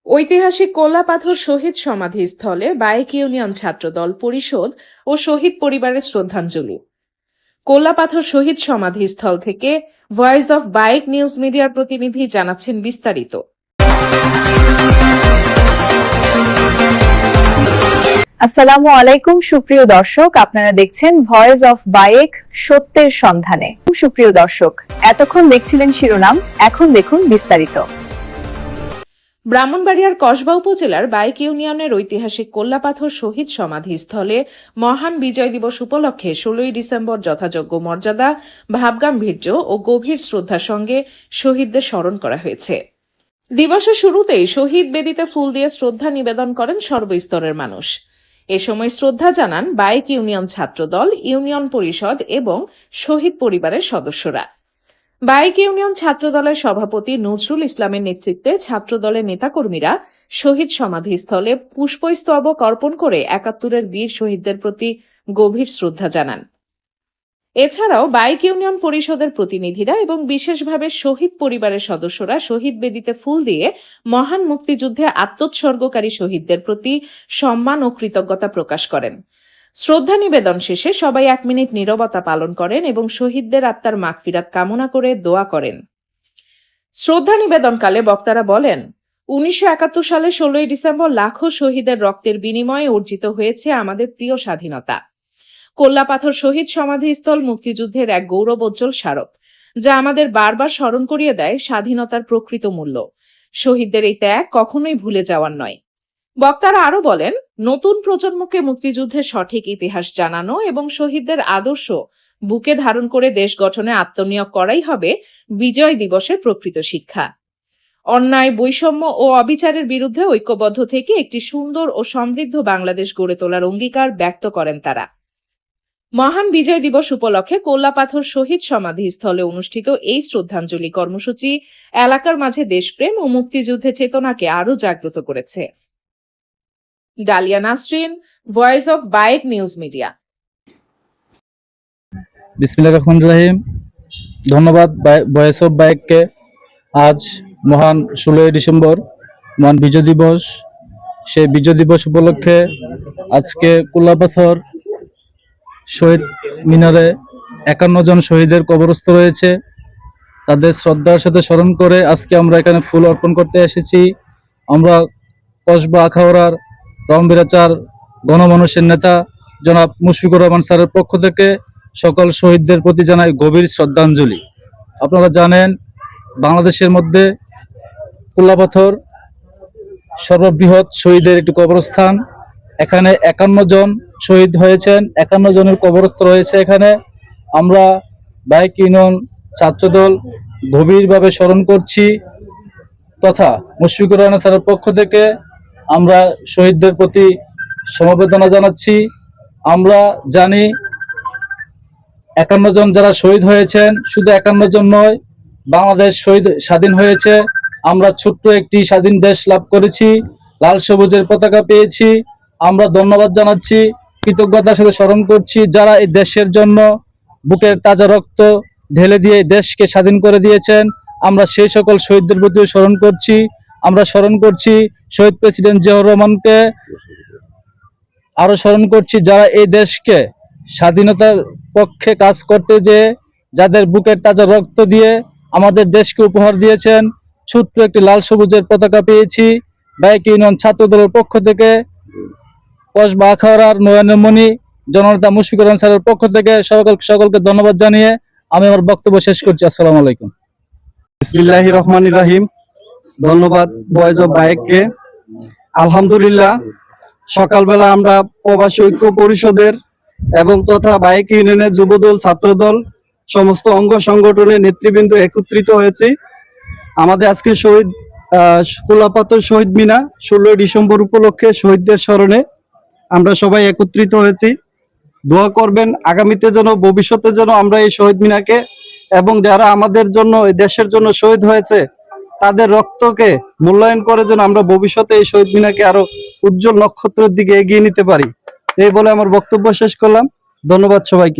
ঐতিহাসিক কোল্লাপাথর শহীদ সমাধিস্থলে বায়েক ইউনিয়ন ছাত্রদল পরিষদ ও শহীদ পরিবারের শ্রদ্ধাঞ্জলি। কোল্লাপাথর শহীদ সমাধিস্থল থেকে ভয়েস অফ বায়েক নিউজ মিডিয়ার প্রতিনিধি জানাচ্ছেন বিস্তারিত। আসসালামু আলাইকুম সুপ্রিয় দর্শক, আপনারা দেখছেন ভয়েস অফ বায়েক সত্যের সন্ধানে। সুপ্রিয় দর্শক, এতক্ষণ দেখছিলেন শিরোনাম, এখন দেখুন বিস্তারিত। ব্রাহ্মণবাড়িয়ার কসবা উপজেলার বায়েক ইউনিয়নের ঐতিহাসিক কোল্লাপাথর শহীদ সমাধিস্থলে মহান বিজয় দিবস উপলক্ষে 16 ডিসেম্বর যথাযোগ্য মর্যাদা, ভাবগাম্ভীর্য ও গভীর শ্রদ্ধার সঙ্গে শহীদদের স্মরণ করা হয়েছে। দিবসের শুরুতেই শহীদ বেদিতে ফুল দিয়ে শ্রদ্ধা নিবেদন করেন সর্বস্তরের মানুষ। এ সময় শ্রদ্ধা জানান বায়েক ইউনিয়ন ছাত্রদল, ইউনিয়ন পরিষদ এবং শহীদ পরিবারের সদস্যরা। বায়েক ইউনিয়ন ছাত্রদলের সভাপতি নজরুল ইসলামের নেতৃত্বে ছাত্রদলের নেতাকর্মীরা শহীদ সমাধিস্থলে পুষ্পস্তবক অর্পণ করে ৭১-এর বীর শহীদদের প্রতি গভীর শ্রদ্ধা জানান। এছাড়াও বায়েক ইউনিয়ন পরিষদের প্রতিনিধিরা এবং বিশেষভাবে শহীদ পরিবারের সদস্যরা শহীদ বেদিতে ফুল দিয়ে মহান মুক্তিযুদ্ধে আত্মোৎসর্গকারী শহীদদের প্রতি সম্মান ও কৃতজ্ঞতা প্রকাশ করেন। শ্রদ্ধা নিবেদন শেষে সবাই ১ মিনিট নীরবতা পালন করেন এবং শহীদদের আত্মার মাগফিরাত কামনা করে দোয়া করেন। শ্রদ্ধা নিবেদনকালে বক্তারা বলেন, ১৯৭১ সালে ১৬ ডিসেম্বর লাখো শহীদের রক্তের বিনিময়ে অর্জিত হয়েছে আমাদের প্রিয় স্বাধীনতা। কোল্লাপাথর শহীদ সমাধিস্থল মুক্তিযুদ্ধের এক গৌরবোজ্জ্বল স্মারক, যা আমাদের বারবার স্মরণ করিয়ে দেয় স্বাধীনতার প্রকৃত মূল্য। শহীদদের এই ত্যাগ কখনোই ভুলে যাওয়ার নয়। বক্তারা আরও বলেন, নতুন প্রজন্মকে মুক্তিযুদ্ধের সঠিক ইতিহাস জানানো এবং শহীদদের আদর্শ বুকে ধারণ করে দেশ গঠনে আত্মনিয়োগ করাই হবে বিজয় দিবসের প্রকৃত শিক্ষা। অন্যায়, বৈষম্য ও অবিচারের বিরুদ্ধে ঐক্যবদ্ধ থেকে একটি সুন্দর ও সমৃদ্ধ বাংলাদেশ গড়ে তোলার অঙ্গীকার ব্যক্ত করেন তারা। মহান বিজয় দিবস উপলক্ষে কোল্লাপাথর শহীদ সমাধিস্থলে অনুষ্ঠিত এই শ্রদ্ধাঞ্জলি কর্মসূচি এলাকার মাঝে দেশপ্রেম ও মুক্তিযুদ্ধের চেতনাকে আরও জাগ্রত করেছে। ডালিয়া নাসরিন, ভয়েস অফ বায়েক নিউজ মিডিয়া। বিসমিল্লাহির রহমানির রহিম। ধন্যবাদ ভয়েস অফ বায়েককে। আজ মহান 16 ডিসেম্বর মহান বিজয় দিবস। সেই বিজয় দিবস উপলক্ষে আজকে কোল্লাপাথর শহীদ মিনারে ৫১ জন শহীদের কবরস্থ রয়েছে। তাদের শ্রদ্ধার সাথে স্মরণ করে আজকে আমরা এখানে ফুল অর্পণ করতে এসেছি। আমরা কসবা আখাউড়ার রমবিরাচার গণমানুষের নেতা জনাব মুশফিকুর রহমান স্যারের পক্ষ থেকে সকল শহীদদের প্রতি জানাই গভীর শ্রদ্ধাঞ্জলি। আপনারা জানেন, বাংলাদেশের মধ্যে কোল্লাপাথর সর্ববৃহৎ শহীদের একটি কবরস্থান। এখানে ৫১ জন শহীদ হয়েছেন, ৫১ জনের কবরস্থ রয়েছে এখানে। আমরা বায়েক ইউনিয়ন ছাত্রদল গভীরভাবে স্মরণ করছি তথা মুশফিকুর রহমান স্যারের পক্ষ থেকে আমরা শহীদদের প্রতি সমবেদনা জানাচ্ছি। আমরা জানি ৫১ জন যারা শহীদ হয়েছেন, শুধু ৫১ জন নয়, বাংলাদেশ স্বাধীন হয়েছে। আমরা ছোট্ট একটি স্বাধীন দেশ লাভ করেছি, লাল সবুজের পতাকা পেয়েছি। আমরা ধন্যবাদ জানাচ্ছি, কৃতজ্ঞতার সাথে স্মরণ করছি যারা এই দেশের জন্য বুকের তাজা রক্ত ঢেলে দিয়ে দেশকে স্বাধীন করে দিয়েছেন। আমরা সেই সকল শহীদদের প্রতি স্মরণ করছি। আমরা স্মরণ করছি শহীদ প্রেসিডেন্ট জিয়াউর রহমানকে, আরো স্মরণ করছি যারা এই দেশকে স্বাধীনতার পক্ষে কাজ করতে যেয়ে যাদের বুকের তাজা রক্ত দিয়ে আমাদের দেশকে উপহার দিয়েছেন। ছোট্ট একটি লাল সবুজের পতাকা পেয়েছি বায়েক ইউনিয়ন ছাত্রদলের পক্ষ থেকে। কসবা আখাউড়ার নয়নমণি জননেতা মুশফিকুর রহমান স্যারের পক্ষ থেকে সকলকে ধন্যবাদ জানিয়ে আমি আমার বক্তব্য শেষ করছি। আসসালামু আলাইকুম। বিসমিল্লাহির রহমানির রহিম। ধন্যবাদ ভয়েস অফ বায়েককে। আলহামদুলিল্লাহ, সকালবেলা আমরা প্রবাসী ঐক্য পরিষদের এবং তথা বায়েক ইউনিয়নের যুবদল, ছাত্রদল সমস্ত অঙ্গ সংগঠনের নেতৃবৃন্দ একত্রিত হয়েছি। আমাদের আজকে শহীদ কোল্লাপাথর শহীদ মিনার 16 ডিসেম্বর উপলক্ষে শহীদদের স্মরণে আমরা সবাই একত্রিত হয়েছি। দোয়া করবেন আগামীতে যেন, ভবিষ্যতে যেন আমরা এই শহীদ মিনারকে এবং যারা আমাদের জন্য, এই দেশের জন্য শহীদ হয়েছে তাদের রক্তকে মূল্যায়ন করে যেন আমরা ভবিষ্যতে এই শহীদ মিনারকে আরো উজ্জ্বল নক্ষত্রের দিকে এগিয়ে নিতে পারি। এই বলে আমার বক্তব্য শেষ করলাম। ধন্যবাদ সবাইকে।